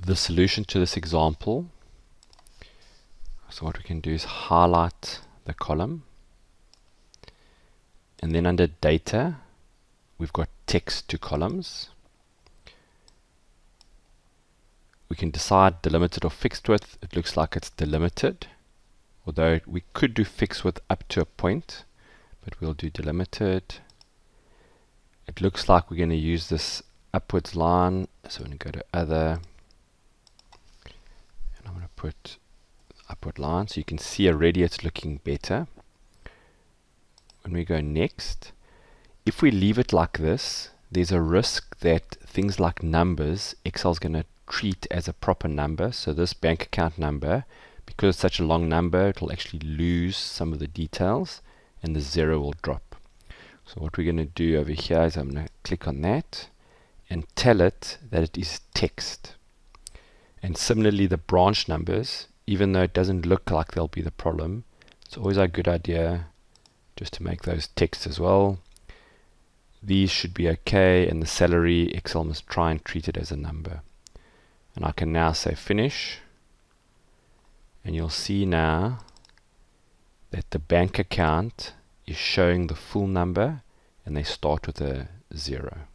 the solution to this example. So what we can do is highlight the column, and then under data we've got text to columns. We can decide delimited or fixed width. It looks like it's delimited, although we could do fixed width up to a point, but we'll do delimited. It looks like we're going to use this upwards line, so I'm going to go to other, and I'm going to put upward line, so you can see already it's looking better. When we go next, if we leave it like this, there's a risk that things like numbers, Excel's going to treat as a proper number. So this bank account number, because it's such a long number, it will actually lose some of the details and the 0 will drop. So what we're going to do over here is I'm going to click on that and tell it that it is text. And similarly, the branch numbers, even though it doesn't look like they'll be the problem, it's always a good idea just to make those text as well. These should be okay, and the salary, Excel must try and treat it as a number. And I can now say finish, and you'll see now that the bank account is showing the full number and they start with a 0.